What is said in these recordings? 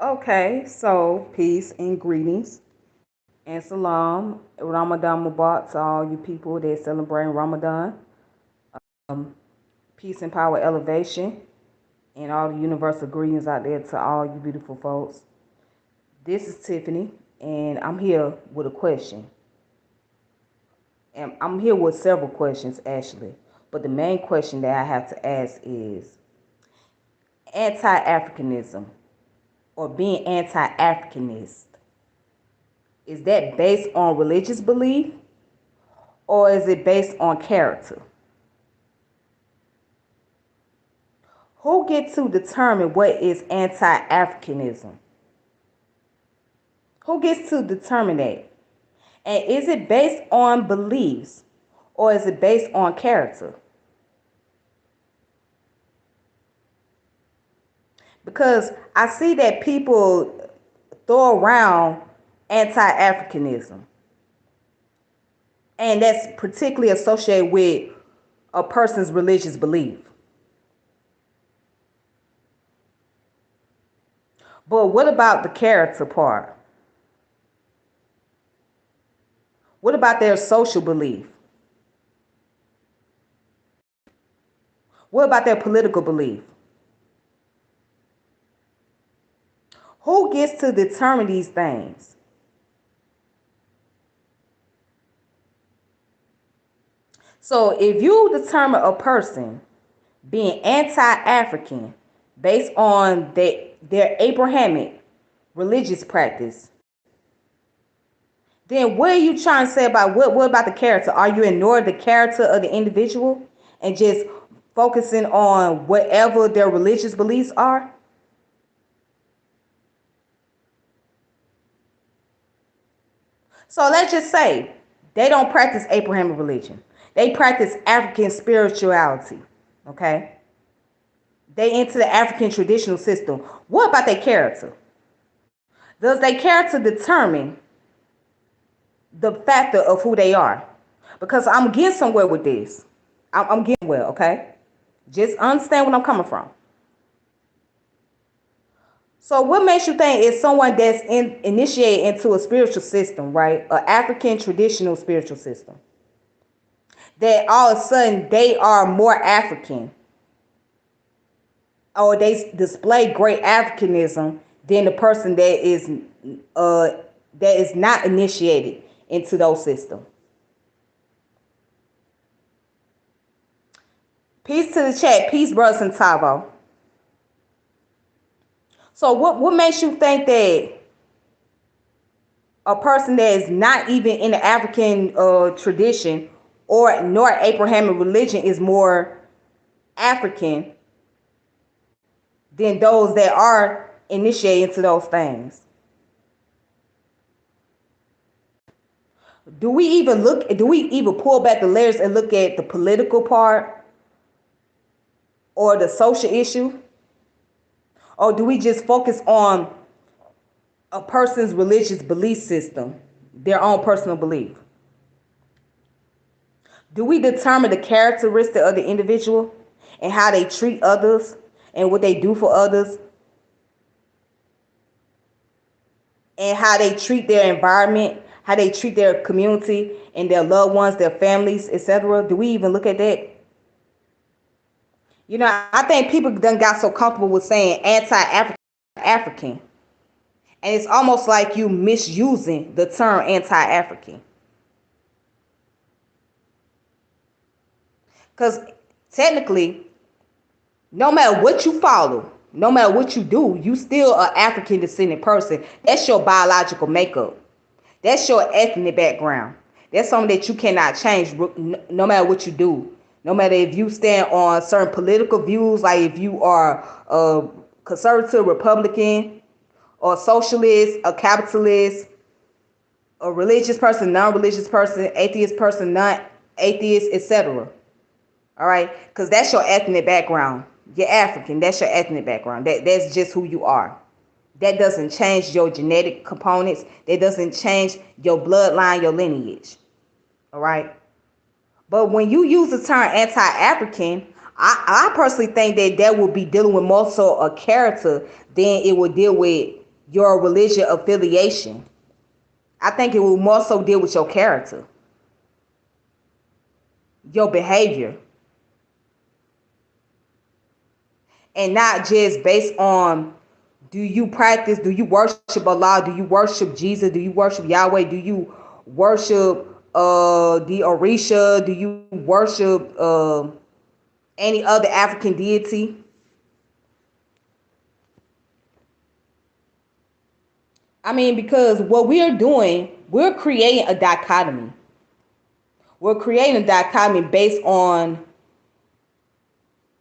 Okay, so peace and greetings and salam, Ramadan Mubarak to all you people that celebrate Ramadan. Um, Peace and power elevation and all the universal greetings out there to all you beautiful folks. This is Tiffany and I'm here with a question. And I'm here with several questions actually. But the main question that I have to ask is anti-Africanism or being anti-Africanist. Is that based on religious belief or is it based on character? Who gets to determine what is anti-Africanism? Who gets to determine that? And is it based on beliefs or is it based on character? Because I see that people throw around anti-Africanism, and that's particularly associated with a person's religious belief. But what about the character part? What about their social belief? What about their political belief? Who gets to determine these things? So if you determine a person being anti-African based on their Abrahamic religious practice, then what are you trying to say about what about the character? Are you ignoring the character of the individual and just focusing on whatever their religious beliefs are? So let's just say they don't practice Abrahamic religion. They practice African spirituality. Okay? They into the African traditional system. What about their character? Does their character determine the factor of who they are? Because I'm getting somewhere with this. I'm getting well, okay? Just understand where I'm coming from. So, what makes you think is someone that's initiated into a spiritual system, right? An African traditional spiritual system, that all of a sudden they are more African or they display great Africanism than the person uh, that is not initiated into those systems. Peace to the chat. Peace, brothers and Tavo. So, what makes you think that a person that is not even in the African tradition or nor Abrahamic religion is more African than those that are initiated into those things? Do we even pull back the layers and look at the political part or the social issue? Or do we just focus on a person's religious belief system, their own personal belief? Do we determine the characteristic of the individual and how they treat others and what they do for others and how they treat their environment, how they treat their community and their loved ones, their families, etc.? Do we even look at that? I think people done got so comfortable with saying anti-African, and it's almost like you misusing the term anti-African. Because technically, no matter what you follow, no matter what you do, you still an African descendant person. That's your biological makeup. That's your ethnic background. That's something that you cannot change no matter what you do. No matter if you stand on certain political views, like if you are a conservative, Republican, or socialist, a capitalist, a religious person, non-religious person, atheist person, non-atheist, etc. All right, because that's your ethnic background. You're African. That's your ethnic background. That's just who you are. That doesn't change your genetic components. That doesn't change your bloodline, your lineage. All right. But when you use the term anti-African, I personally think that would be dealing with more so a character than it would deal with your religion affiliation. I think it will more so deal with your character, your behavior, and not just based on do you practice, do you worship Allah, do you worship Jesus, do you worship Yahweh, do you worship the Orisha, do you worship any other African deity? I mean, because what we are doing, we're creating a dichotomy. We're creating a dichotomy based on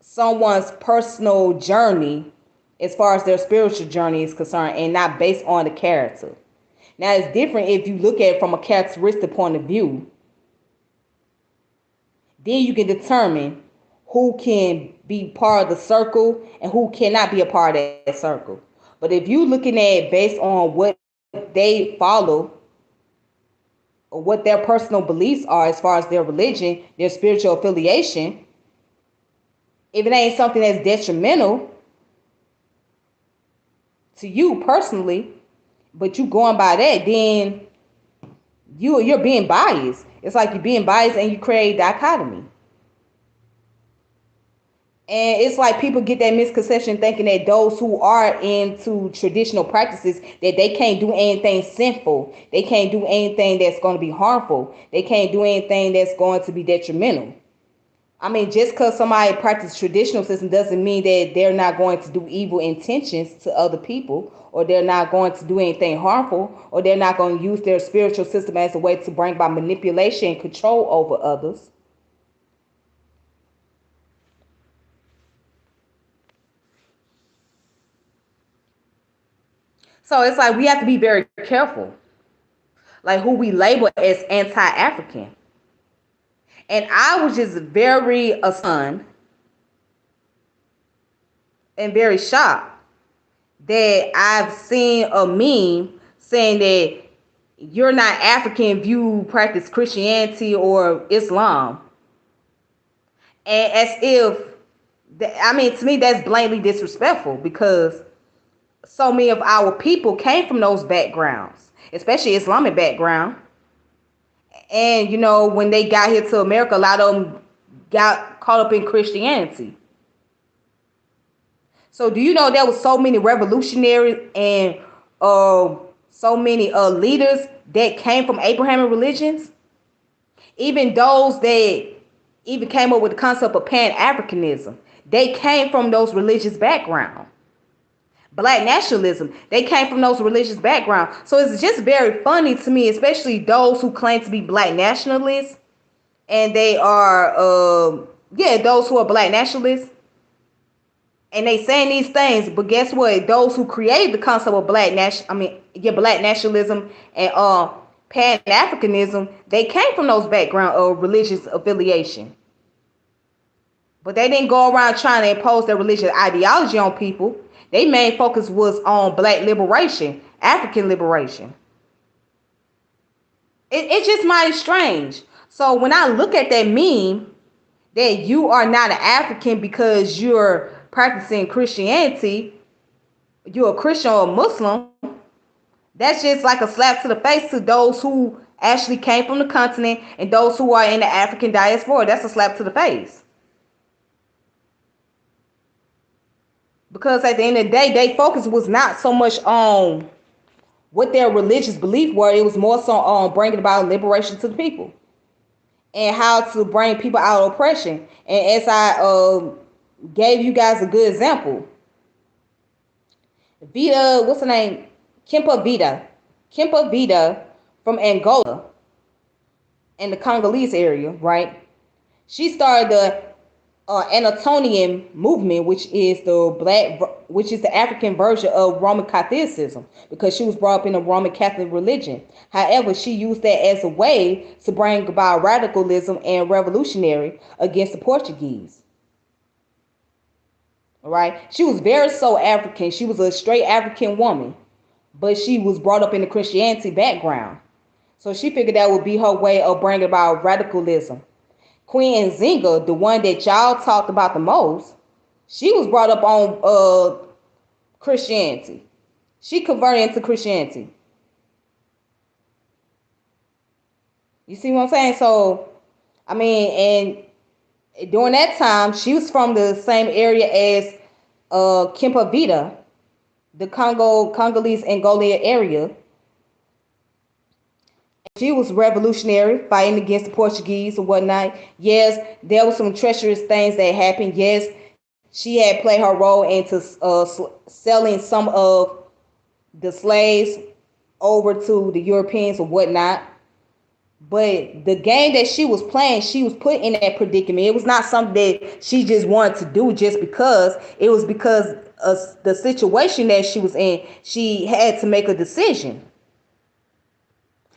someone's personal journey as far as their spiritual journey is concerned, and not based on the character. Now, it's different if you look at it from a characteristic point of view. Then you can determine who can be part of the circle and who cannot be a part of that circle. But if you looking at it based on what they follow or what their personal beliefs are as far as their religion, their spiritual affiliation, if it ain't something that's detrimental to you personally, but you going by that, then you're being biased. It's like you're being biased and you create dichotomy. And it's like people get that misconception thinking that those who are into traditional practices, that they can't do anything sinful. They can't do anything that's going to be harmful. They can't do anything that's going to be detrimental. I mean, just because somebody practices traditional system doesn't mean that they're not going to do evil intentions to other people, or they're not going to do anything harmful, or they're not going to use their spiritual system as a way to bring about manipulation and control over others. So it's like we have to be very careful, like who we label as anti-African. And I was just very stunned and very shocked that I've seen a meme saying that you're not African if you practice Christianity or Islam. And as if, I mean, to me, that's blatantly disrespectful, because so many of our people came from those backgrounds, especially Islamic background. And, you know, when they got here to America, a lot of them got caught up in Christianity. So do you know there was so many revolutionaries and so many leaders that came from Abrahamic religions? Even those that even came up with the concept of Pan-Africanism, they came from those religious backgrounds. Black nationalism, they came from those religious backgrounds. So it's just very funny to me, especially those who claim to be black nationalists, and they are, those who are black nationalists, and they saying these things. But guess what? Those who created the concept of black nationalism and Pan Africanism, they came from those background of religious affiliation. But they didn't go around trying to impose their religious ideology on people. Their main focus was on black liberation, African liberation. It's just mighty strange. So when I look at that meme, that you are not an African because you're practicing Christianity, you're a Christian or a Muslim, that's just like a slap to the face to those who actually came from the continent and those who are in the African diaspora. That's a slap to the face. Because at the end of the day, their focus was not so much on what their religious beliefs were. It was more so on bringing about liberation to the people and how to bring people out of oppression. And as I gave you guys a good example, Vita, what's her name? Kempa Vita from Angola in the Congolese area, right? She started the Anatolian movement, which is the African version of Roman Catholicism, because she was brought up in the Roman Catholic religion. However, she used that as a way to bring about radicalism and revolutionary against the Portuguese. All right, she was very so African. She was a straight African woman, but she was brought up in the Christianity background. So she figured that would be her way of bringing about radicalism. Queen Nzinga, the one that y'all talked about the most, she was brought up on Christianity. She converted into Christianity. You see what I'm saying? So, I mean, and during that time, she was from the same area as Kimpavita, the Congolese Angola area. She was revolutionary, fighting against the Portuguese and whatnot. Yes, there was some treacherous things that happened. Yes, she had played her role into selling some of the slaves over to the Europeans or whatnot. But the game that she was playing, she was put in that predicament. It was not something that she just wanted to do just because. It was because of the situation that she was in. She had to make a decision.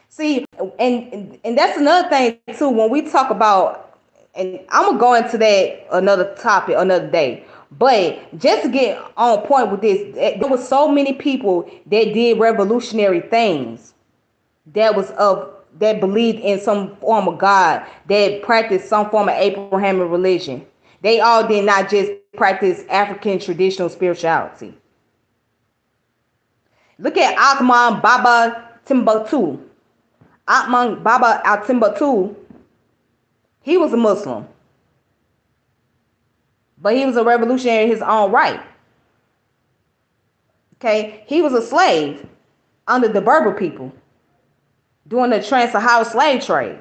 See, and that's another thing too. When we talk about, and I'm gonna go into that another topic another day. But just to get on point with this, there was so many people that did revolutionary things that was of that believed in some form of God, that practiced some form of Abrahamic religion. They all did not just practice African traditional spirituality. Look at Atman Baba Timbuktu. Atman Baba al Timbuktu, he was a Muslim, but he was a revolutionary in his own right. Okay, he was a slave under the Berber people during the trans-Saharan slave trade.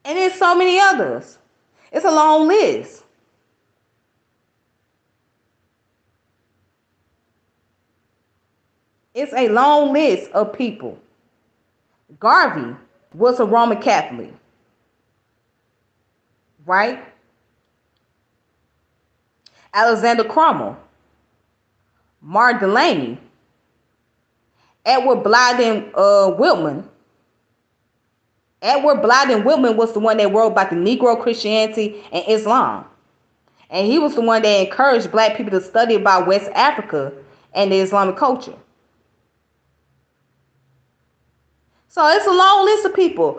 And there's so many others. It's a long list. It's a long list of people. Garvey was a Roman Catholic, right? Alexander Crummell, Mark Delaney, Edward Blyden Whitman. Edward Blyden Whitman was the one that wrote about the Negro Christianity and Islam. And he was the one that encouraged black people to study about West Africa and the Islamic culture. So it's a long list of people.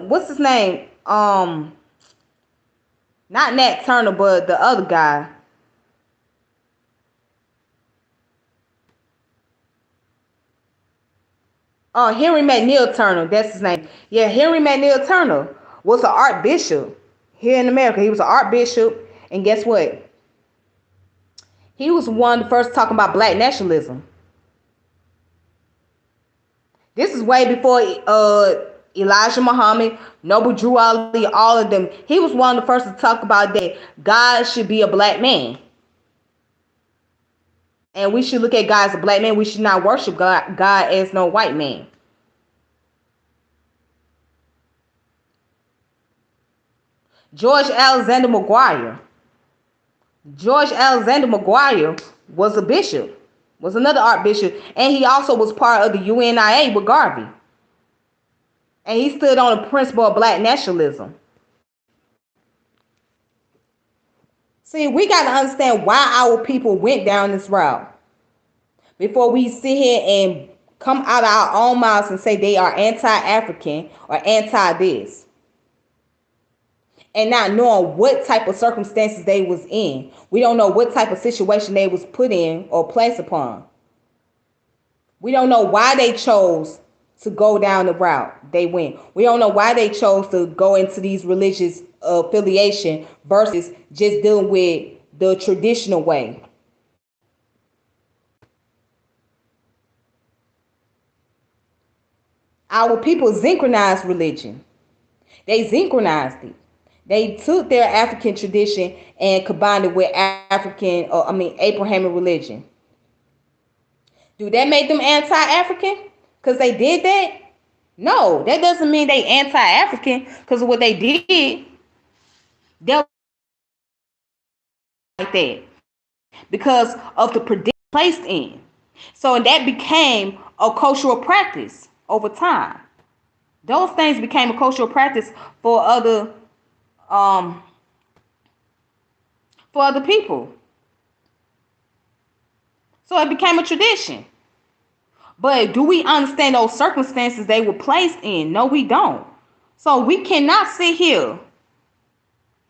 What's his name? Not Nat Turner, but the other guy. Henry McNeil Turner. That's his name. Yeah, Henry McNeil Turner was an archbishop here in America. He was an archbishop, and guess what? He was one of the first talking about black nationalism. This is way before Elijah Muhammad, Noble Drew Ali, all of them. He was one of the first to talk about that God should be a black man. And we should look at God as a black man. We should not worship God as no white man. George Alexander McGuire. George Alexander McGuire was a bishop, was another archbishop, and he also was part of the UNIA with Garvey. And he stood on the principle of black nationalism. See, we got to understand why our people went down this route before we sit here and come out of our own mouths and say they are anti-African or anti-this. And not knowing what type of circumstances they was in. We don't know what type of situation they was put in or placed upon. We don't know why they chose to go down the route they went. We don't know why they chose to go into these religious affiliation versus just dealing with the traditional way. Our people synchronized religion. They synchronized it. They took their African tradition and combined it with Abrahamic religion. Do that make them anti-African? Because they did that? No, that doesn't mean they anti-African because of what they did. They're like that because of the prediction placed in. So that became a cultural practice over time. Those things became a cultural practice for other people. So it became a tradition. But do we understand those circumstances they were placed in? No, we don't. So we cannot sit here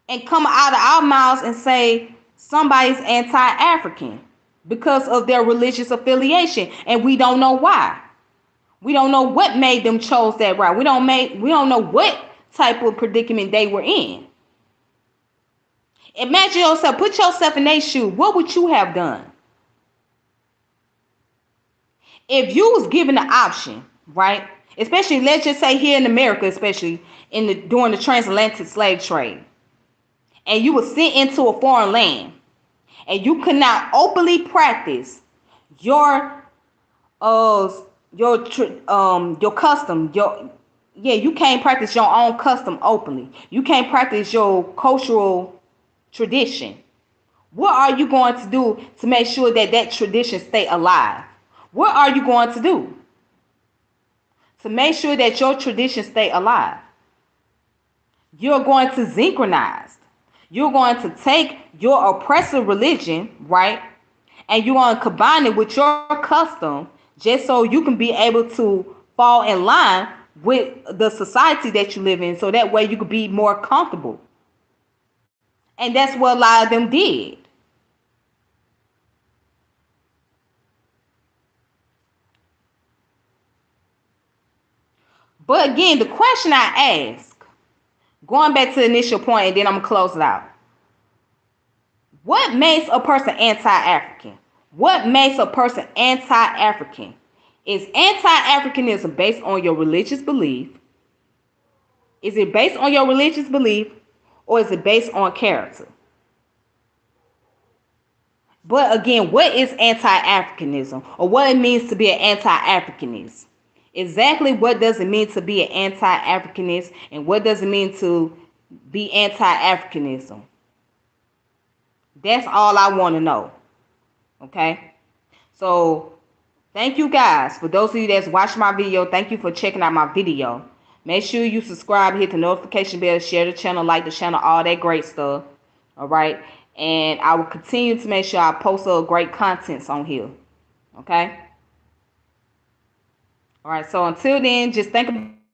and come out of our mouths and say somebody's anti-African because of their religious affiliation, and we don't know why. We don't know what made them chose that route. We don't know what type of predicament they were in. Imagine yourself, put yourself in their shoes. What would you have done? If you was given the option, right? Especially, let's just say here in America, especially during the transatlantic slave trade, and you were sent into a foreign land, and you could not openly practice your custom, you can't practice your own custom openly. You can't practice your cultural tradition. What are you going to do to make sure that that tradition stay alive? What are you going to do to make sure that your tradition stay alive? You're going to synchronize. You're going to take your oppressive religion, right? And you're going to combine it with your custom just so you can be able to fall in line with the society that you live in, so that way you could be more comfortable. And that's what a lot of them did. But again, the question I ask, going back to the initial point, and then I'm going to close it out. What makes a person anti-African? What makes a person anti-African? Is anti-Africanism based on your religious belief? Is it based on your religious belief, or is it based on character? But again, what is anti-Africanism, or what it means to be an anti-Africanist? Exactly what does it mean to be an anti-Africanist, and what does it mean to be anti-Africanism? That's all I want to know. Okay? So, thank you guys. For those of you that's watching my video, thank you for checking out my video. Make sure you subscribe, hit the notification bell, share the channel, like the channel, all that great stuff. All right? And I will continue to make sure I post great contents on here. Okay? All right. So until then, just think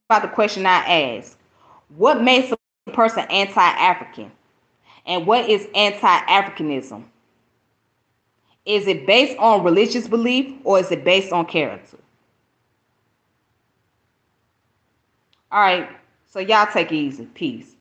about the question I asked. What makes a person anti-African? And what is anti-Africanism? Is it based on religious belief, or is it based on character? All right. So y'all take it easy. Peace.